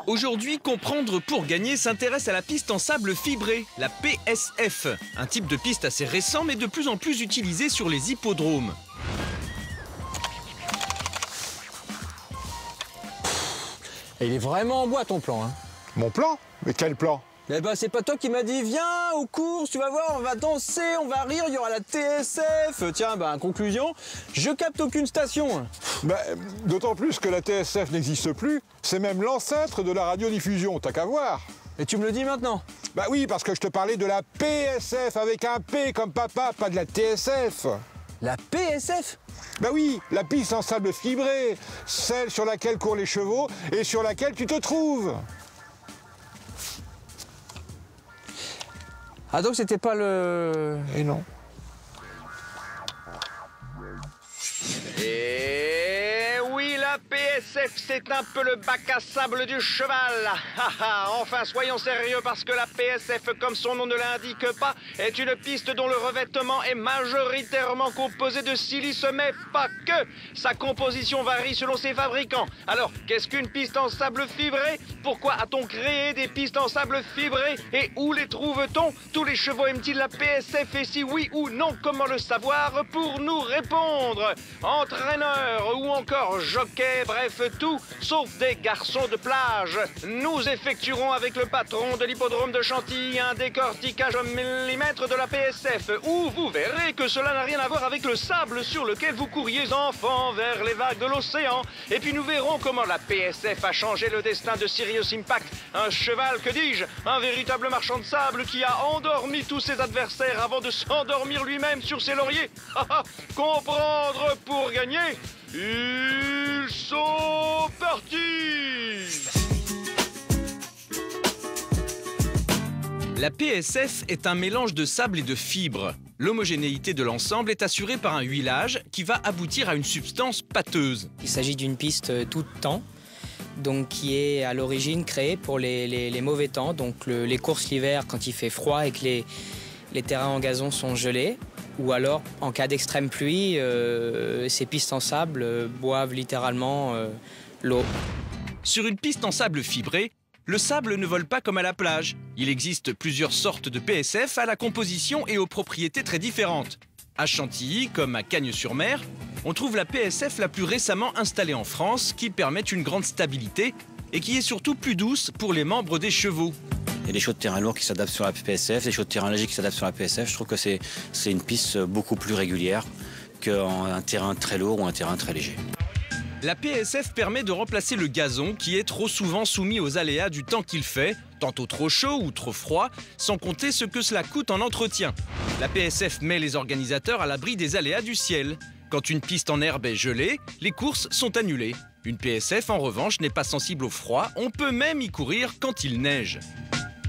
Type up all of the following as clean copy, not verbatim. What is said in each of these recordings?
Aujourd'hui, Comprendre pour gagner s'intéresse à la piste en sable fibré, la PSF, un type de piste assez récent mais de plus en plus utilisé sur les hippodromes. Et il est vraiment en bois ton plan, hein. Mon plan? Mais quel plan? Eh ben c'est pas toi qui m'as dit viens aux courses, tu vas voir, on va danser, on va rire, il y aura la TSF. Tiens, bah conclusion, je capte aucune station. Bah, d'autant plus que la TSF n'existe plus, c'est même l'ancêtre de la radiodiffusion, t'as qu'à voir. Et tu me le dis maintenant? Bah oui, parce que je te parlais de la PSF avec un P comme papa, pas de la TSF. La PSF? Bah oui, la piste en sable fibré, celle sur laquelle courent les chevaux et sur laquelle tu te trouves. Ah donc c'était pas le... Et non. Et oui, la PSF, c'est un peu le bac à sable du cheval. Enfin, soyons sérieux, parce que la PSF, comme son nom ne l'indique pas, est une piste dont le revêtement est majoritairement composé de silice, mais pas que. Sa composition varie selon ses fabricants. Alors, qu'est-ce qu'une piste en sable fibré? Pourquoi a-t-on créé des pistes en sable fibré? Et où les trouve-t-on? Tous les chevaux aiment-ils la PSF? Et si oui ou non, comment le savoir? Pour nous répondre, entraîneurs ou encore jockeys, bref tout, sauf des garçons de plage. Nous effectuerons avec le patron de l'hippodrome de Chantilly un décortiquage au millimètre de la PSF, où vous verrez que cela n'a rien à voir avec le sable sur lequel vous couriez enfant vers les vagues de l'océan. Et puis nous verrons comment la PSF a changé le destin de Sirius Impact, un cheval, que dis-je, un véritable marchand de sable qui a endormi tous ses adversaires avant de s'endormir lui-même sur ses lauriers. Comprendre pour gagner, ils sont partis! La PSF est un mélange de sable et de fibres. L'homogénéité de l'ensemble est assurée par un huilage qui va aboutir à une substance pâteuse. Il s'agit d'une piste tout temps, donc qui est à l'origine créée pour les mauvais temps, donc les courses l'hiver quand il fait froid et que les terrains en gazon sont gelés, ou alors en cas d'extrême pluie, ces pistes en sable boivent littéralement l'eau. Sur une piste en sable fibré, le sable ne vole pas comme à la plage. Il existe plusieurs sortes de PSF à la composition et aux propriétés très différentes. À Chantilly, comme à Cagnes-sur-Mer, on trouve la PSF la plus récemment installée en France, qui permet une grande stabilité et qui est surtout plus douce pour les membres des chevaux. Il y a des chevaux de terrain lourds qui s'adaptent sur la PSF, des chevaux de terrain léger qui s'adaptent sur la PSF. Je trouve que c'est une piste beaucoup plus régulière qu'un terrain très lourd ou un terrain très léger. La PSF permet de remplacer le gazon qui est trop souvent soumis aux aléas du temps qu'il fait, tantôt trop chaud ou trop froid, sans compter ce que cela coûte en entretien. La PSF met les organisateurs à l'abri des aléas du ciel. Quand une piste en herbe est gelée, les courses sont annulées. Une PSF, en revanche, n'est pas sensible au froid, on peut même y courir quand il neige.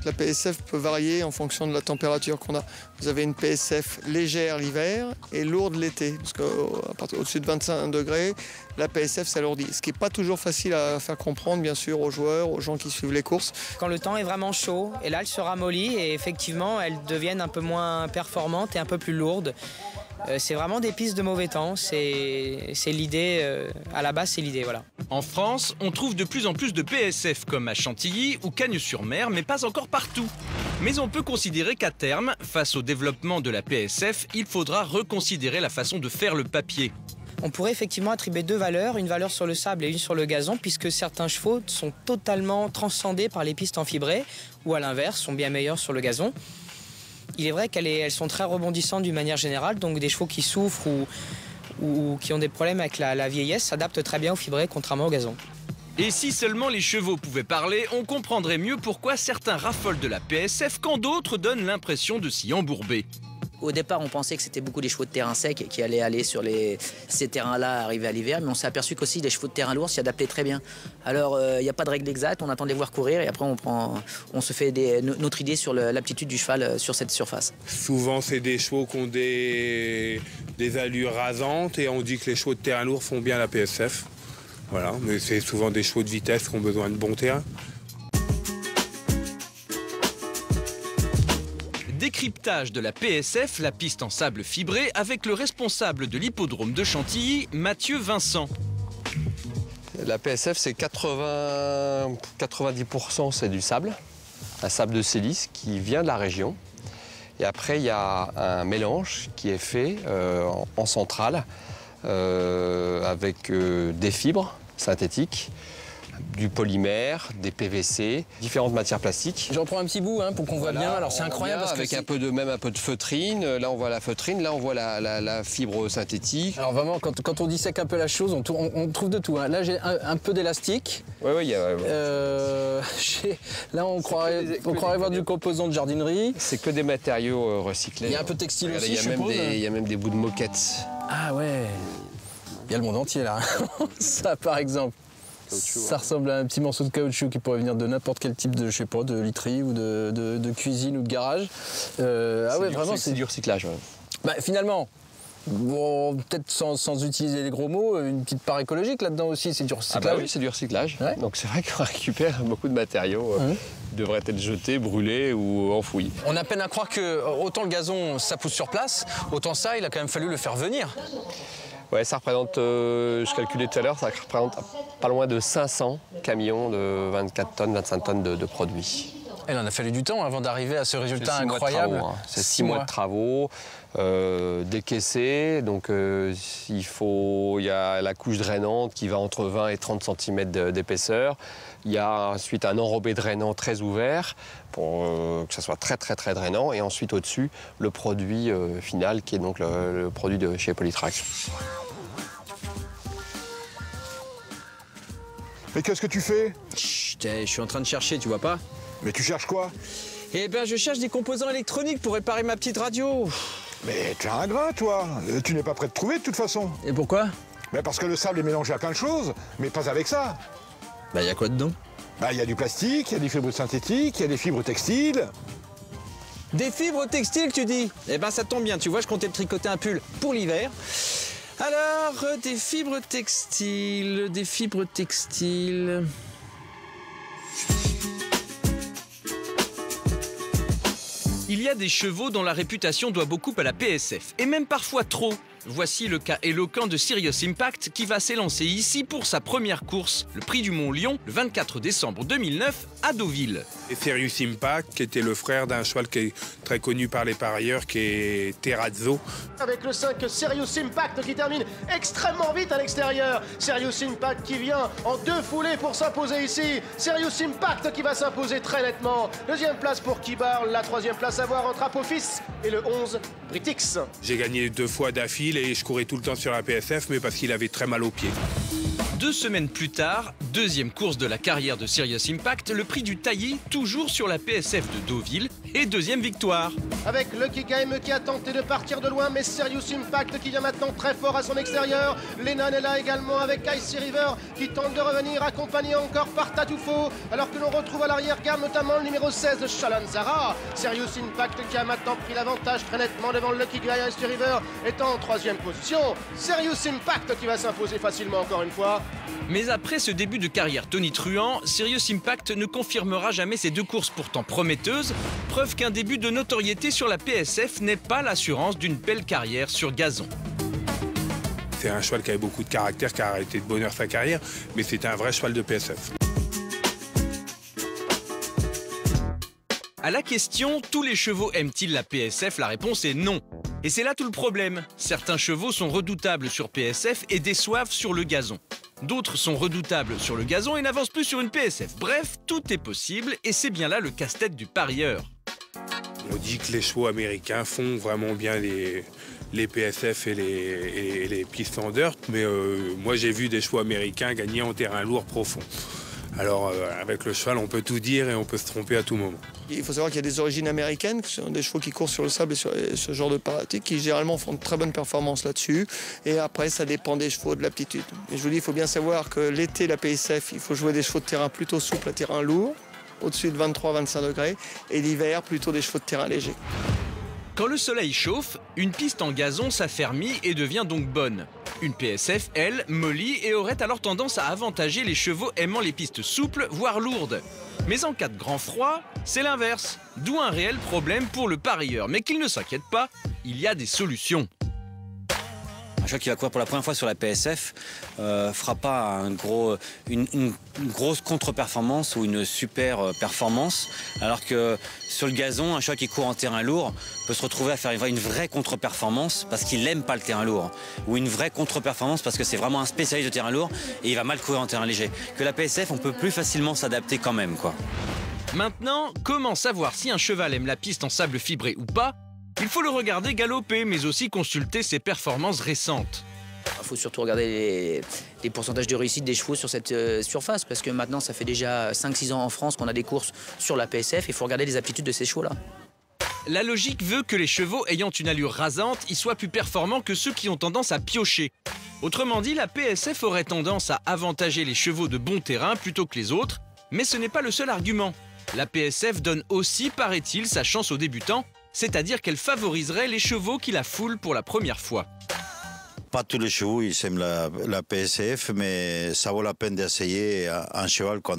La PSF peut varier en fonction de la température qu'on a. Vous avez une PSF légère l'hiver et lourde l'été, parce qu'au-dessus de 25 degrés, la PSF s'alourdit. Ce qui n'est pas toujours facile à faire comprendre, bien sûr, aux joueurs, aux gens qui suivent les courses. Quand le temps est vraiment chaud, et là elle se ramollit et effectivement elles deviennent un peu moins performantes et un peu plus lourdes. C'est vraiment des pistes de mauvais temps, c'est l'idée, à la base c'est l'idée, voilà. En France, on trouve de plus en plus de PSF comme à Chantilly ou Cagnes-sur-Mer, mais pas encore partout. Mais on peut considérer qu'à terme, face au développement de la PSF, il faudra reconsidérer la façon de faire le papier. On pourrait effectivement attribuer deux valeurs, une valeur sur le sable et une sur le gazon, puisque certains chevaux sont totalement transcendés par les pistes en fibré, ou à l'inverse, sont bien meilleurs sur le gazon. Il est vrai qu'elles sont très rebondissantes d'une manière générale, donc des chevaux qui souffrent ou qui ont des problèmes avec la vieillesse s'adaptent très bien au fibré, contrairement au gazon. Et si seulement les chevaux pouvaient parler, on comprendrait mieux pourquoi certains raffolent de la PSF quand d'autres donnent l'impression de s'y embourber. Au départ, on pensait que c'était beaucoup des chevaux de terrain sec qui allaient aller sur ces terrains-là arriver à l'hiver, mais on s'est aperçu qu'aussi les chevaux de terrain lourds s'y adaptaient très bien. Alors, il n'y a pas de règle exacte, on attend de les voir courir et après on se fait notre idée sur l'aptitude du cheval sur cette surface. Souvent, c'est des chevaux qui ont des allures rasantes et on dit que les chevaux de terrain lourd font bien la PSF. Voilà, mais c'est souvent des chevaux de vitesse qui ont besoin de bon terrain. Décryptage de la PSF, la piste en sable fibré, avec le responsable de l'hippodrome de Chantilly, Mathieu Vincent. La PSF, c'est 90% c'est du sable, un sable de Célis qui vient de la région. Et après, il y a un mélange qui est fait en centrale avec des fibres synthétiques, du polymère, des PVC, différentes matières plastiques. J'en prends un petit bout pour qu'on voit bien. Alors c'est incroyable parce que avec un peu de feutrine. Là on voit la feutrine, là on voit la fibre synthétique. Alors vraiment quand on dissèque un peu la chose, on trouve de tout. Là j'ai un peu d'élastique. Oui, il y a. Là on croirait voir du composant de jardinerie. C'est que des matériaux recyclés. Il y a un peu de textile aussi, je suppose. Il y a même des bouts de moquettes. Ah ouais. Il y a le monde entier là. Ça par exemple. Ça ressemble à un petit morceau de caoutchouc qui pourrait venir de n'importe quel type de, je sais pas, de literie ou de cuisine ou de garage. Ah ouais, vraiment, c'est du recyclage. Ouais. Bah, finalement, bon, peut-être sans utiliser les gros mots, une petite part écologique là-dedans aussi, c'est du recyclage. Ah bah oui, c'est du recyclage. Ouais. Donc c'est vrai qu'on récupère beaucoup de matériaux qui devraient être jetés, brûlés ou enfouis. On a peine à croire que autant le gazon, ça pousse sur place, autant ça, il a quand même fallu le faire venir. Ouais, ça représente, je calculais tout à l'heure, ça représente pas loin de 500 camions de 24 tonnes, 25 tonnes de produits. Il en a fallu du temps avant d'arriver à ce résultat incroyable. C'est 6 mois de travaux, décaissés. Donc il y a la couche drainante qui va entre 20 et 30 cm d'épaisseur. Il y a ensuite un enrobé drainant très ouvert pour que ça soit très drainant. Et ensuite au-dessus, le produit final qui est donc le produit de chez Polytrack. Mais qu'est-ce que tu fais? Chut, je suis en train de chercher, tu vois pas? Mais tu cherches quoi? Eh ben, je cherche des composants électroniques pour réparer ma petite radio. Mais t'es un ingrat, toi. Tu n'es pas prêt de trouver, de toute façon. Et pourquoi? Mais parce que le sable est mélangé à plein de choses, mais pas avec ça. Bah, y a quoi dedans? Bah, il y a du plastique, il y a des fibres synthétiques, il y a des fibres textiles. Des fibres textiles, tu dis? Eh ben, ça tombe bien, tu vois, je comptais tricoter un pull pour l'hiver. Alors, des fibres textiles, Il y a des chevaux dont la réputation doit beaucoup à la PSF, et même parfois trop. Voici le cas éloquent de Serious Impact qui va s'élancer ici pour sa première course, le Prix du Mont-Lyon, le 24 décembre 2009 à Deauville. Et Serious Impact, qui était le frère d'un cheval qui est très connu par les parieurs, qui est Terrazzo. Avec le 5 Serious Impact qui termine extrêmement vite à l'extérieur. Serious Impact qui vient en 2 foulées pour s'imposer ici. Serious Impact qui va s'imposer très nettement. 2e place pour Kibar, la 3e place à voir entre Apophis et le 11 Britix. J'ai gagné 2 fois d'affilée et je courais tout le temps sur la PSF, mais parce qu'il avait très mal aux pieds. 2 semaines plus tard, 2e course de la carrière de Serious Impact, le Prix du Taillis, toujours sur la PSF de Deauville, et 2e victoire. Avec Lucky Game qui a tenté de partir de loin, mais Serious Impact qui vient maintenant très fort à son extérieur. Lennon est là également avec Icy River qui tente de revenir, accompagné encore par Tatoufo, alors que l'on retrouve à l'arrière-garde notamment le numéro 16 Shalanzara. Serious Impact qui a maintenant pris l'avantage très nettement devant Lucky Game. Icy River étant en 3e position. Serious Impact qui va s'imposer facilement encore une fois. Mais après ce début de carrière tonitruant, Serious Impact ne confirmera jamais ces 2 courses pourtant prometteuses, preuve qu'un début de notoriété sur la PSF n'est pas l'assurance d'une belle carrière sur gazon. C'est un cheval qui avait beaucoup de caractère, qui a arrêté de bonheur sa carrière, mais c'était un vrai cheval de PSF. À la question « Tous les chevaux aiment-ils la PSF ?» la réponse est non. Et c'est là tout le problème. Certains chevaux sont redoutables sur PSF et déçoivent sur le gazon. D'autres sont redoutables sur le gazon et n'avancent plus sur une PSF. Bref, tout est possible et c'est bien là le casse-tête du parieur. On dit que les chevaux américains font vraiment bien les PSF et les pistes en dirt, mais moi j'ai vu des chevaux américains gagner en terrain lourd profond. Alors avec le cheval, on peut tout dire et on peut se tromper à tout moment. Il faut savoir qu'il y a des origines américaines, qui sont des chevaux qui courent sur le sable et sur ce genre de pratique, qui généralement font de très bonnes performances là-dessus. Et après, ça dépend des chevaux, de l'aptitude. Et je vous dis, il faut bien savoir que l'été, la PSF, il faut jouer des chevaux de terrain plutôt souples à terrain lourd, au-dessus de 23-25 degrés, et l'hiver, plutôt des chevaux de terrain légers. Quand le soleil chauffe, une piste en gazon s'affermit et devient donc bonne. Une PSF, elle, mollit et aurait alors tendance à avantager les chevaux aimant les pistes souples, voire lourdes. Mais en cas de grand froid, c'est l'inverse. D'où un réel problème pour le parieur. Mais qu'il ne s'inquiète pas, il y a des solutions. Un cheval qui va courir pour la première fois sur la PSF fera pas une grosse contre-performance ou une super performance, alors que sur le gazon, un cheval qui court en terrain lourd peut se retrouver à faire une vraie contre-performance parce qu'il n'aime pas le terrain lourd, ou une vraie contre-performance parce que c'est vraiment un spécialiste de terrain lourd et il va mal courir en terrain léger. Que la PSF, on peut plus facilement s'adapter quand même, quoi. Maintenant, comment savoir si un cheval aime la piste en sable fibré ou pas? Il faut le regarder galoper, mais aussi consulter ses performances récentes. Il faut surtout regarder les pourcentages de réussite des chevaux sur cette surface, parce que maintenant, ça fait déjà 5-6 ans en France qu'on a des courses sur la PSF, il faut regarder les aptitudes de ces chevaux-là. La logique veut que les chevaux ayant une allure rasante y soient plus performants que ceux qui ont tendance à piocher. Autrement dit, la PSF aurait tendance à avantager les chevaux de bon terrain plutôt que les autres, mais ce n'est pas le seul argument. La PSF donne aussi, paraît-il, sa chance aux débutants, c'est-à-dire qu'elle favoriserait les chevaux qui la foulent pour la première fois. Pas tous les chevaux ils aiment la PSF, mais ça vaut la peine d'essayer un cheval quand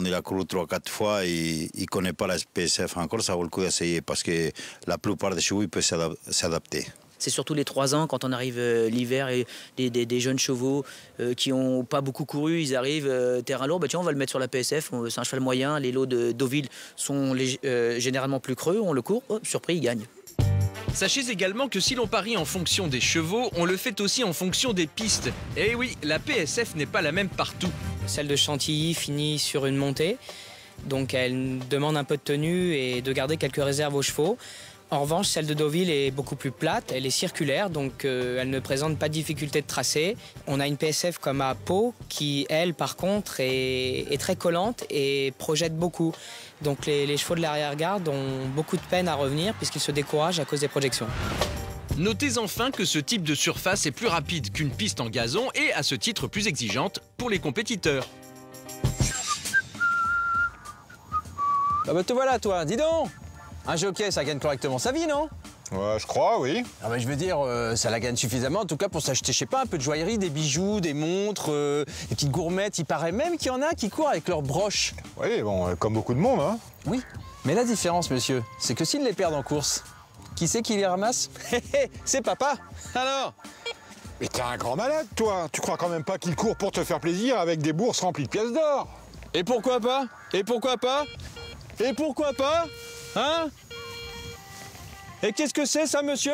il a couru 3-4 fois et il ne connaît pas la PSF encore, ça vaut le coup d'essayer parce que la plupart des chevaux ils peuvent s'adapter. C'est surtout les 3 ans, quand on arrive l'hiver, et des jeunes chevaux qui n'ont pas beaucoup couru, ils arrivent terrain lourd, bah tiens, on va le mettre sur la PSF, c'est un cheval moyen, les lots de Deauville sont généralement plus creux, on le court, hop, surpris, il gagne. Sachez également que si l'on parie en fonction des chevaux, on le fait aussi en fonction des pistes. Et oui, la PSF n'est pas la même partout. Celle de Chantilly finit sur une montée, donc elle demande un peu de tenue et de garder quelques réserves aux chevaux. En revanche, celle de Deauville est beaucoup plus plate, elle est circulaire, donc elle ne présente pas de difficulté de tracé. On a une PSF comme à Pau qui, elle, par contre, est très collante et projette beaucoup. Donc les chevaux de l'arrière-garde ont beaucoup de peine à revenir puisqu'ils se découragent à cause des projections. Notez enfin que ce type de surface est plus rapide qu'une piste en gazon et, à ce titre, plus exigeante pour les compétiteurs. Bah te voilà, toi, dis donc! Un jockey, ça gagne correctement sa vie, non? Ouais, je crois, oui. Ah bah, je veux dire, ça la gagne suffisamment, en tout cas, pour s'acheter, je sais pas, un peu de joaillerie, des bijoux, des montres, des petites gourmettes. Il paraît même qu'il y en a qui courent avec leurs broches. Oui, bon, comme beaucoup de monde, hein. Oui, mais la différence, monsieur, c'est que s'ils les perdent en course, qui c'est qui les ramasse? C'est papa. Alors? Mais t'es un grand malade, toi. Tu crois quand même pas qu'il court pour te faire plaisir avec des bourses remplies de pièces d'or? Et pourquoi pas? Et pourquoi pas? Et pourquoi pas? Hein? Et qu'est-ce que c'est, ça, monsieur?